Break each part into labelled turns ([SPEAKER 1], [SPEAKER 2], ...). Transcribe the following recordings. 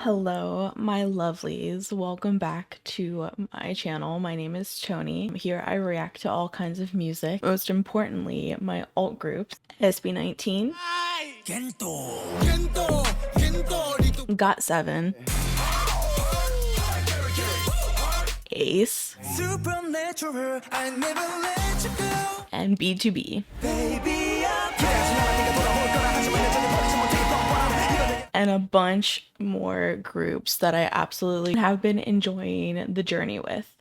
[SPEAKER 1] Hello, my lovelies. Welcome back to my channel. My name is Tony. Here I react to all kinds of music, most importantly, my alt groups, SB19, Got 7, Ace, and B2B. And a bunch more groups that I absolutely have been enjoying the journey with.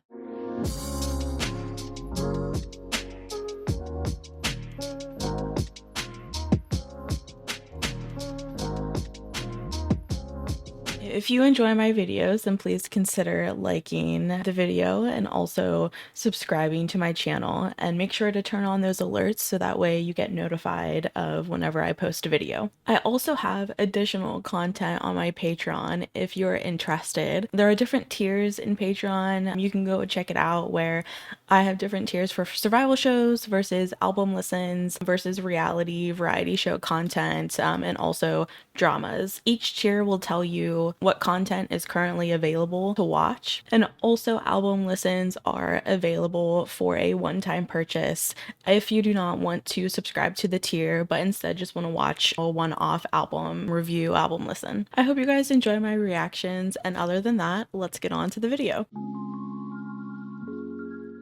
[SPEAKER 1] If you enjoy my videos, then please consider liking the video and also subscribing to my channel, and make sure to turn on those alerts so that way you get notified of whenever I post a video. I also have additional content on my Patreon if you're interested. There are different tiers in Patreon. You can go check it out, where I have different tiers for survival shows versus album listens versus reality variety show content, and also dramas. Each tier will tell you what content is currently available to watch, and also album listens are available for a one-time purchase if you do not want to subscribe to the tier but instead just want to watch a one-off album review, album listen. I hope you guys enjoy my reactions, and other than that, let's get on to the video.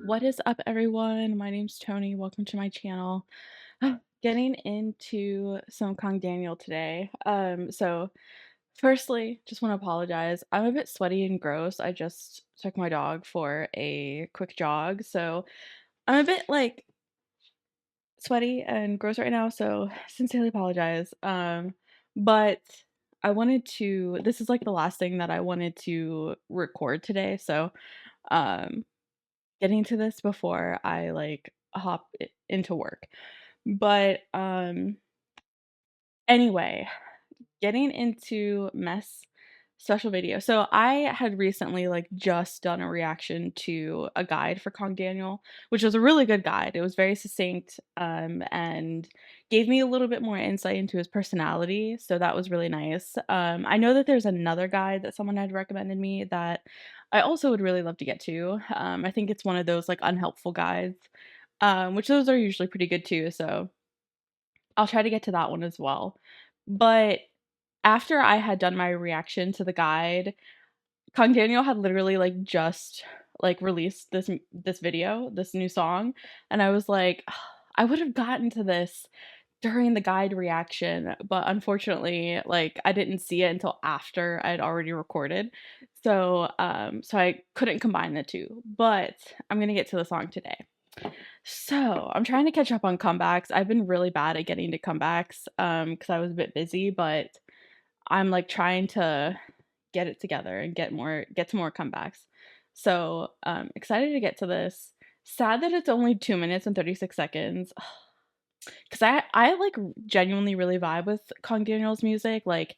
[SPEAKER 1] What is up, everyone? My name's Tony. Welcome to my channel. Getting into some Kang Daniel today. So firstly, just want to apologize. I'm a bit sweaty and gross. I just took my dog for a quick jog, so I'm a bit like sweaty and gross right now, so sincerely apologize. But I wanted to, this is like the last thing that I wanted to record today, so um getting to this before I like hop into work. But anyway, getting into mess special video. So I had recently like just done a reaction to a guide for Kang Daniel, which was a really good guide. It was very succinct, and gave me a little bit more insight into his personality, so that was really nice. I know that there's another guide that someone had recommended me that I also would really love to get to. I think it's one of those like unhelpful guides, which those are usually pretty good too, so I'll try to get to that one as well. But after I had done my reaction to the guide, Kang Daniel had literally like just like released this video, this new song, and I was like, I would have gotten to this during the guide reaction, but unfortunately, like I didn't see it until after I'd already recorded. So I couldn't combine the two, but I'm gonna get to the song today. So I'm trying to catch up on comebacks. I've been really bad at getting to comebacks because I was a bit busy, but I'm like trying to get it together and get to more comebacks. So excited to get to this. Sad that it's only 2 minutes and 36 seconds. Because I like genuinely really vibe with Kang Daniel's music. Like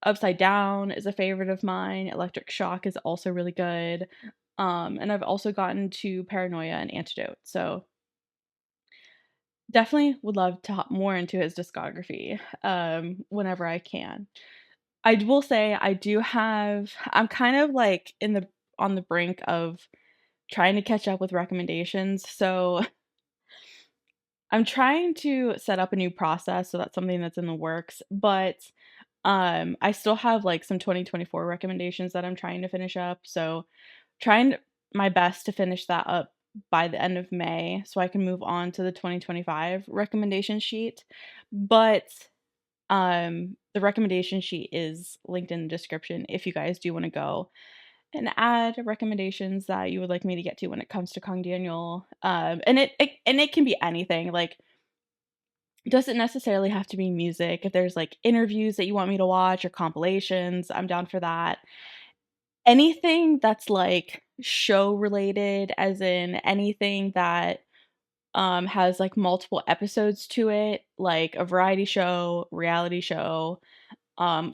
[SPEAKER 1] Upside Down is a favorite of mine. Electric Shock is also really good. And I've also gotten to Paranoia and Antidote. So definitely would love to hop more into his discography whenever I can. I will say I'm kind of like on the brink of trying to catch up with recommendations. So I'm trying to set up a new process, so that's something that's in the works, but I still have like some 2024 recommendations that I'm trying to finish up. So trying my best to finish that up by the end of May so I can move on to the 2025 recommendation sheet. But the recommendation sheet is linked in the description if you guys do want to go and add recommendations that you would like me to get to when it comes to Kang Daniel. And it can be anything. Like, it doesn't necessarily have to be music. If there's like interviews that you want me to watch or compilations, I'm down for that. Anything that's like show related, as in anything that has like multiple episodes to it, like a variety show, reality show,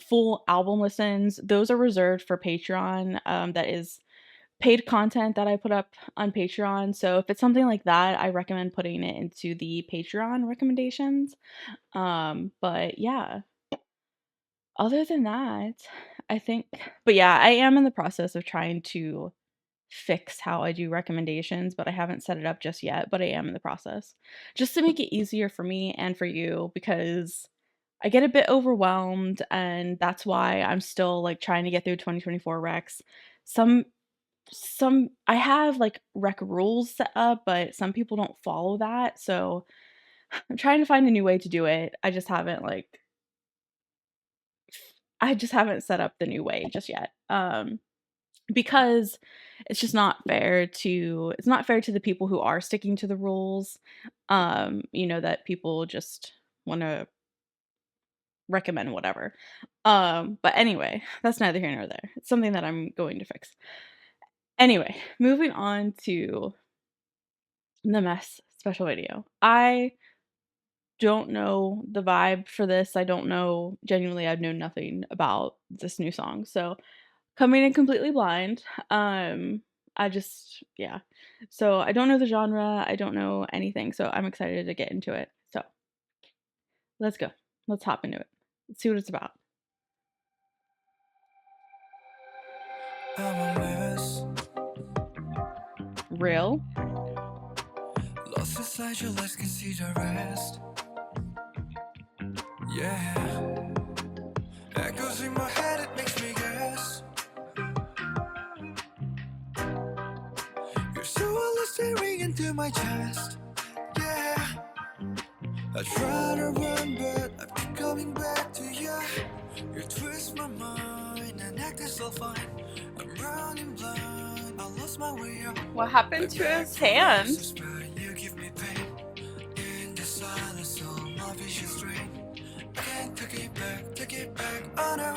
[SPEAKER 1] full album listens, those are reserved for Patreon. That is paid content that I put up on Patreon. So if it's something like that, I recommend putting it into the Patreon recommendations. But yeah, other than that, I think but yeah, I am in the process of trying to fix how I do recommendations, but I haven't set it up just yet, but I am in the process. Just to make it easier for me and for you because I get a bit overwhelmed and that's why I'm still like trying to get through 2024 recs. Some some I have like rec rules set up, but some people don't follow that. So I'm trying to find a new way to do it. I just haven't set up the new way just yet. Because it's not fair to the people who are sticking to the rules. That people just want to recommend whatever. But anyway, that's neither here nor there. It's something that I'm going to fix. Anyway, moving on to the mess special video. I don't know the vibe for this. I don't know, genuinely, I've known nothing about this new song. So coming in completely blind. Yeah. So I don't know the genre. I don't know anything. So I'm excited to get into it. So let's go. Let's hop into it. Let's see what it's about.
[SPEAKER 2] I'm a mess.
[SPEAKER 1] Real.
[SPEAKER 2] Lost inside your legs, can see the rest. Yeah. Echoes in my head, it makes me guess. You're so always staring into my chest. Yeah. I try to run, but I keep coming back to you. You twist my mind and act as so fine. I'm running blind, I lost my way up.
[SPEAKER 1] What happened to his hand?
[SPEAKER 2] You give me pain. In the silence, all my vision strain. I can't take it back. Oh no,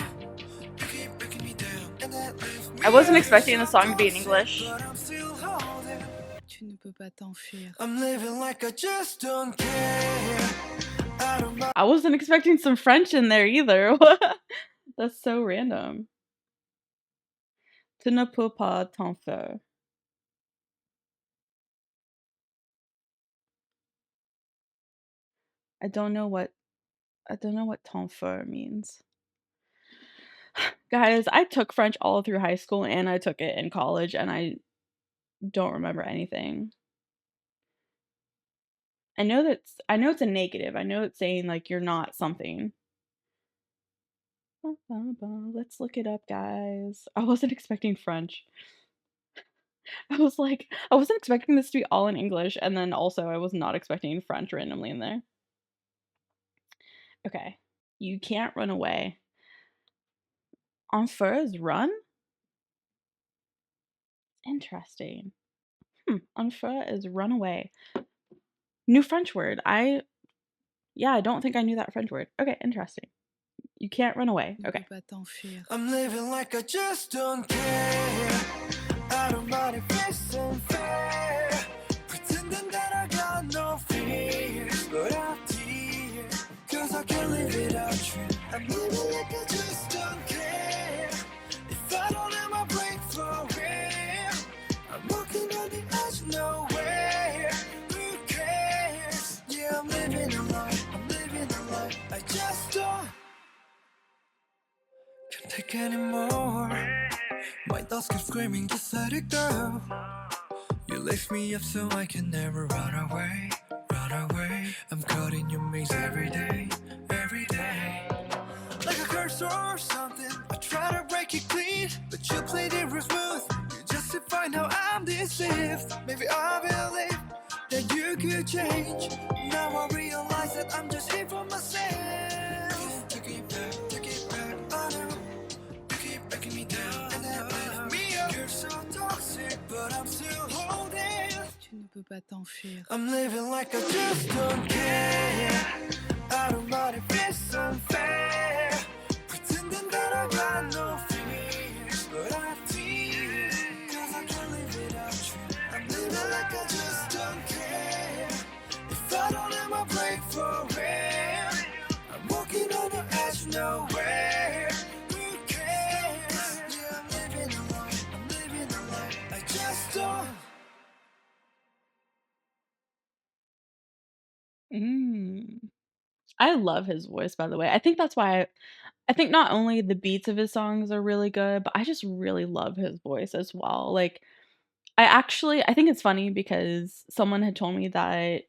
[SPEAKER 2] you keep breaking me down, and that leaves me.
[SPEAKER 1] I wasn't expecting the song to be in English.
[SPEAKER 2] But I'm still holding. Tu ne peux pas t'enfuir. I'm living like I just don't care.
[SPEAKER 1] I wasn't expecting some French in there either. That's so random. Tu ne peux pas t'enfuir. I don't know what t'enfuir means. Guys, I took French all through high school and I took it in college and I don't remember anything. I know it's a negative. I know it's saying like you're not something. Let's look it up, guys. I wasn't expecting French. I wasn't expecting this to be all in English, and then also I was not expecting French randomly in there. Okay. You can't run away. Enfer is run? Interesting. Enfer is run away. New French word. I don't think I knew that French word. Okay, interesting. You can't run away. Okay.
[SPEAKER 2] I'm living like I just don't care. I don't mind if it's unfair. Pretending that I got no fears, but I'm here. Cause I can't live without you. I'm living like I just don't care. If I don't have my break for real, I'm walking on the edge nowhere. Who cares? Yeah, I'm living a life. I just don't can't take anymore. My thoughts keep screaming, just let it go. You lift me up so I can never run away. I'm caught in your maze every day. Like a curse or something, I try to break it clean, but you played it real smooth. You justify now I'm deceived. Maybe I believe that you could change. Now I realize that I'm just here for myself. Take it back, I know. You keep breaking me down and then lift me up. You're so toxic, but I'm still holding. Tu ne peux pas t'enfuir. I'm living like I just don't care. I don't mind if it's unfair. Pretending that I got no fears, but I feel. Cause I can't live without you. I'm living like I just don't care. If I don't have my break for real, I'm walking on the edge nowhere. Who cares? Yeah, I'm living a life. I just don't.
[SPEAKER 1] I love his voice, by the way. I think that's why I think not only the beats of his songs are really good, but I just really love his voice as well. Like, I think it's funny because someone had told me that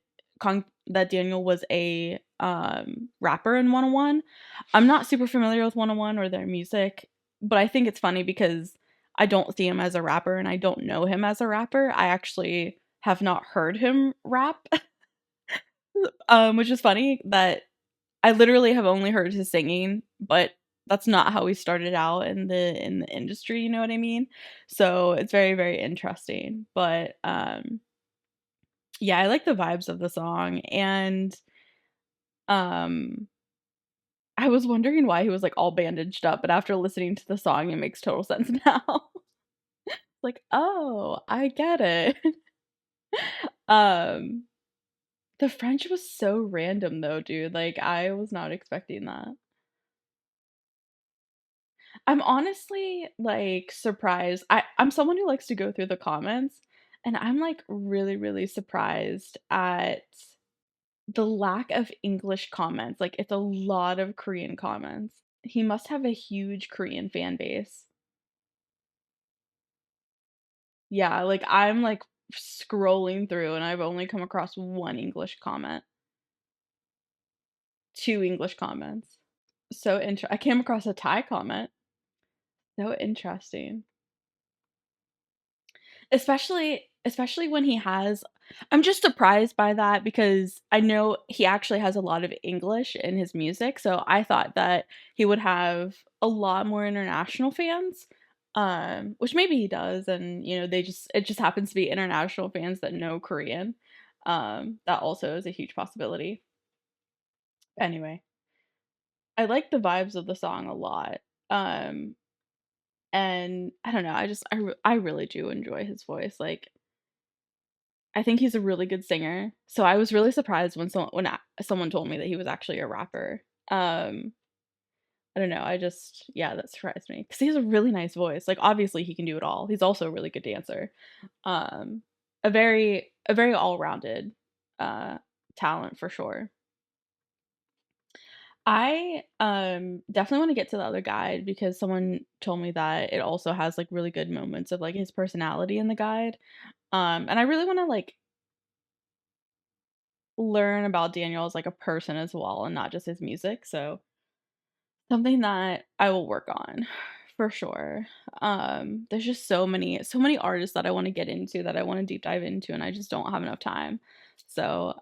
[SPEAKER 1] that Daniel was a rapper in 101. I'm not super familiar with 101 or their music, but I think it's funny because I don't see him as a rapper and I don't know him as a rapper. I actually have not heard him rap, which is funny that I literally have only heard his singing, but that's not how he started out in the industry, you know what I mean? So, it's very, very interesting, but, yeah, I like the vibes of the song, and, um, I was wondering why he was, like, all bandaged up, but after listening to the song, it makes total sense now. Like, "Oh, I get it." Um, the French was so random though, dude, like, I was not expecting that. I'm honestly, like, surprised. I'm someone who likes to go through the comments, and I'm, like, really, really surprised at the lack of English comments, like, it's a lot of Korean comments. He must have a huge Korean fan base. Yeah, like, I'm, like, scrolling through, and I've only come across 1 English comment, 2 English comments. I came across a Thai comment. So interesting. Especially when he has I'm just surprised by that because I know he actually has a lot of English in his music, so I thought that he would have a lot more international fans, which maybe he does, and, it just happens to be international fans that know Korean. That also is a huge possibility. Anyway, I like the vibes of the song a lot, um, and I don't know, I really do enjoy his voice, like, I think he's a really good singer, so I was really surprised when someone told me that he was actually a rapper. I don't know, yeah, that surprised me because he has a really nice voice, like, obviously, he can do it all. He's also a really good dancer. Um, a very all-rounded, uh, talent for sure. I, definitely wanna get to the other guide because someone told me that it also has, like, really good moments of, like, his personality in the guide, and I really wanna, like, learn about Daniel as, like, a person as well and not just his music, so something that I will work on for sure. There's just so many artists that I wanna get into, that I wanna deep dive into, and I just don't have enough time. So,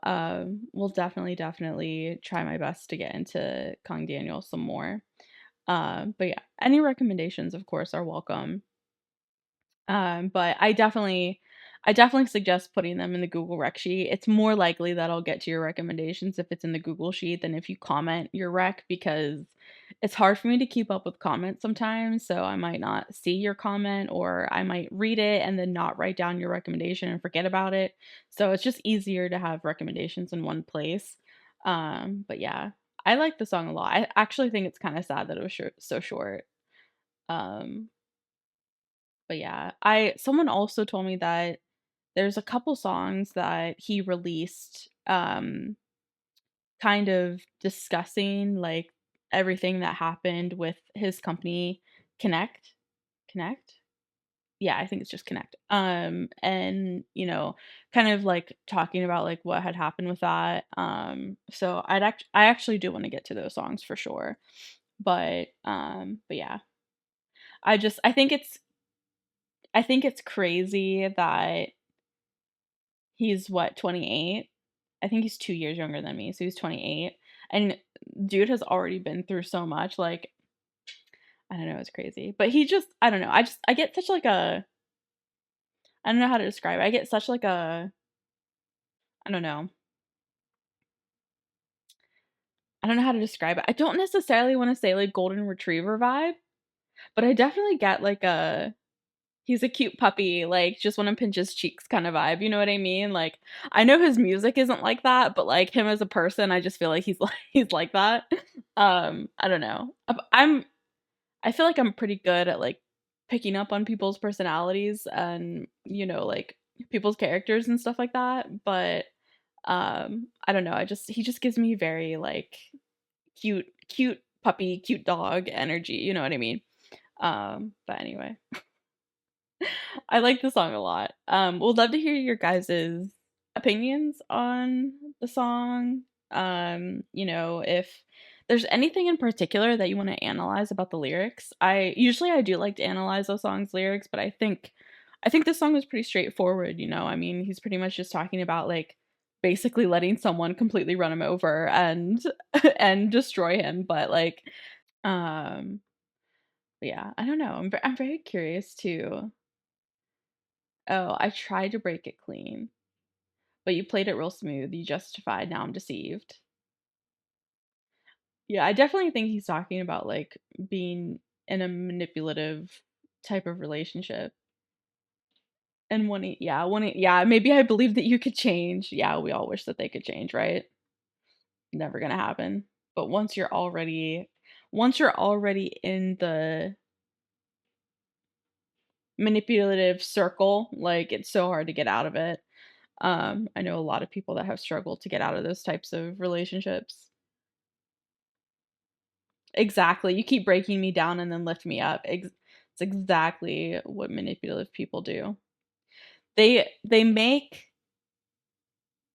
[SPEAKER 1] will definitely, definitely try my best to get into Kang Daniel some more. But yeah, any recommendations, of course, are welcome. But I definitely suggest putting them in the Google rec sheet. It's more likely that I'll get to your recommendations if it's in the Google sheet than if you comment your rec because it's hard for me to keep up with comments sometimes. So I might not see your comment or I might read it and then not write down your recommendation and forget about it. So it's just easier to have recommendations in one place. But yeah, I like the song a lot. I actually think it's kind of sad that it was so short. Um, but yeah, I someone also told me that there's a couple songs that he released, kind of discussing, like, everything that happened with his company, Connect? Connect? Yeah, I think it's just Connect. And, kind of, like, talking about, like, what had happened with that, so I actually do wanna get to those songs for sure, but yeah. I just I think it's crazy that he's what, 28? I think he's 2 years younger than me, so he's 28, and dude has already been through so much, like, I don't know, it's crazy, but he just I don't know, I get such, like, a I don't know how to describe it, I get such, like, a I don't know. I don't know how to describe it. I don't necessarily wanna say, like, golden retriever vibe, but I definitely get, like, a he's a cute puppy, like, just wanna pinch his cheeks kinda vibe, you know what I mean? Like, I know his music isn't like that, but, like, him as a person, I just feel like he's like he's like that. I don't know. I feel like I'm pretty good at, like, picking up on people's personalities and, like, people's characters and stuff like that, but, I don't know, he just gives me very, like, cute puppy, cute dog energy, you know what I mean? But anyway, I like the song a lot. Would love to hear your guys's opinions on the song. If there's anything in particular that you want to analyze about the lyrics. I do like to analyze those songs' lyrics, but I think this song is pretty straightforward, you know. I mean, he's pretty much just talking about like basically letting someone completely run him over and and destroy him, but like um yeah, I don't know. I'm very curious too. Oh, I tried to break it clean, but you played it real smooth. You justified, now I'm deceived. Yeah, I definitely think he's talking about like being in a manipulative type of relationship. And yeah, maybe I believe that you could change. Yeah, we all wish that they could change, right? Never gonna happen. But once you're already in the manipulative circle, like it's so hard to get out of it. I know a lot of people that have struggled to get out of those types of relationships. Exactly. You keep breaking me down and then lift me up. It's exactly what manipulative people do. They make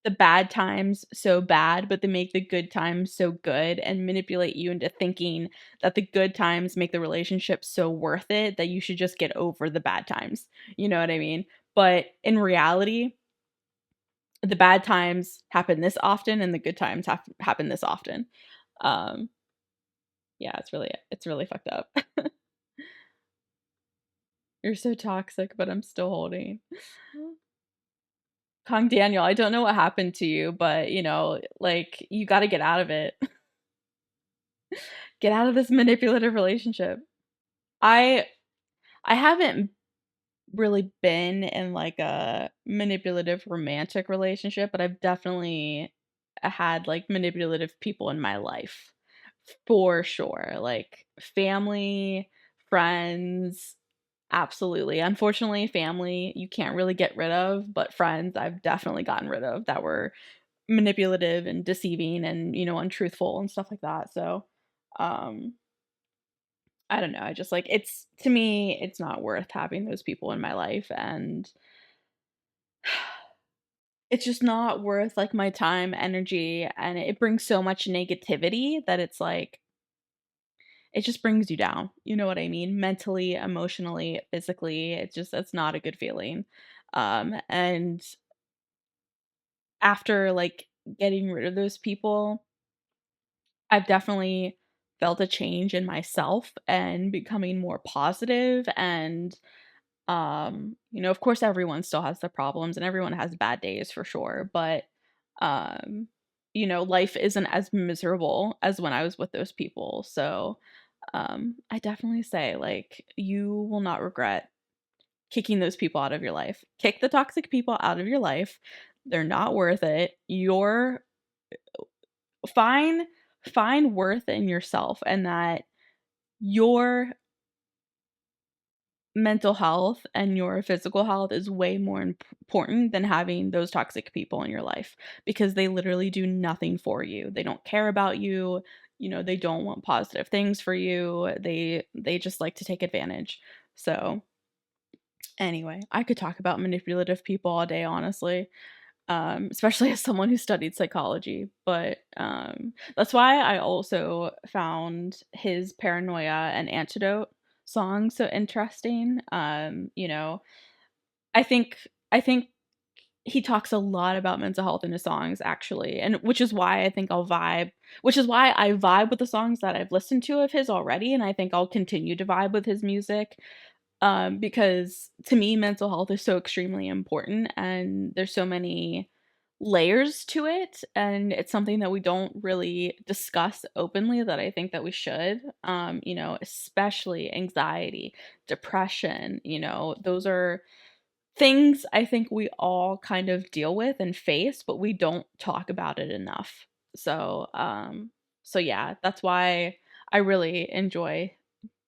[SPEAKER 1] the bad times so bad, but they make the good times so good and manipulate you into thinking that the good times make the relationship so worth it that you should just get over the bad times. You know what I mean? But in reality, the bad times happen this often and the good times happen this often. Um, yeah, it's really fucked up. You're so toxic, but I'm still holding. Kang Daniel, I don't know what happened to you, but like you got to get out of it. Get out of this manipulative relationship. I I haven't really been in like a manipulative romantic relationship, but I've definitely had like manipulative people in my life for sure. Like family, friends, absolutely. Unfortunately, family you can't really get rid of, but friends I've definitely gotten rid of that were manipulative and deceiving and, untruthful and stuff like that. So, um I don't know. I just like it's to me, it's not worth having those people in my life, and it's just not worth like my time, energy, and it brings so much negativity that it's like it just brings you down. You know what I mean? Mentally, emotionally, physically. It's not a good feeling. And after like getting rid of those people, I've definitely felt a change in myself and becoming more positive and of course everyone still has their problems and everyone has bad days for sure, but um, life isn't as miserable as when I was with those people. So, I definitely say like you will not regret kicking those people out of your life. Kick the toxic people out of your life. They're not worth it. You're find find worth in yourself and that your mental health and your physical health is way more important than having those toxic people in your life because they literally do nothing for you. They don't care about you. They don't want positive things for you. They just like to take advantage. So, anyway, I could talk about manipulative people all day, honestly. Especially as someone who studied psychology. But that's why I also found his Paranoia and Antidote song so interesting. I think he talks a lot about mental health in his songs actually, and which is why I vibe with the songs that I've listened to of his already, and I think I'll continue to vibe with his music because to me, mental health is so extremely important and there's so many layers to it. And it's something that we don't really discuss openly that I think that we should. Especially anxiety, depression, those are things I think we all kind of deal with and face, but we don't talk about it enough. So yeah, that's why I really enjoy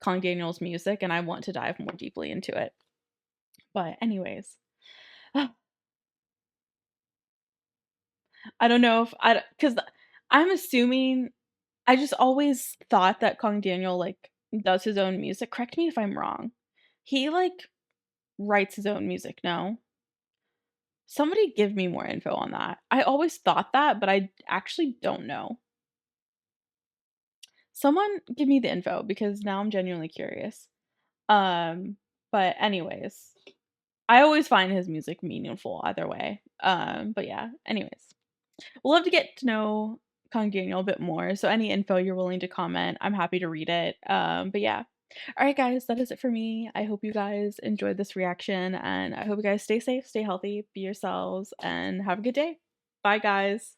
[SPEAKER 1] Kang Daniel's music and I want to dive more deeply into it. But anyways, I don't know if I because I'm assuming I just always thought that Kang Daniel, like, does his own music. Correct me if I'm wrong. He, like, writes his own music, no? Somebody give me more info on that. I always thought that, but I actually don't know. Someone give me the info because now I'm genuinely curious. Um, but anyways, I always find his music meaningful either way. But yeah, anyways. We'll love to get to know Kong Daniel a bit more. So any info you're willing to comment, I'm happy to read it. But yeah. All right, guys, that is it for me. I hope you guys enjoyed this reaction and I hope you guys stay safe, stay healthy, be yourselves, and have a good day. Bye, guys.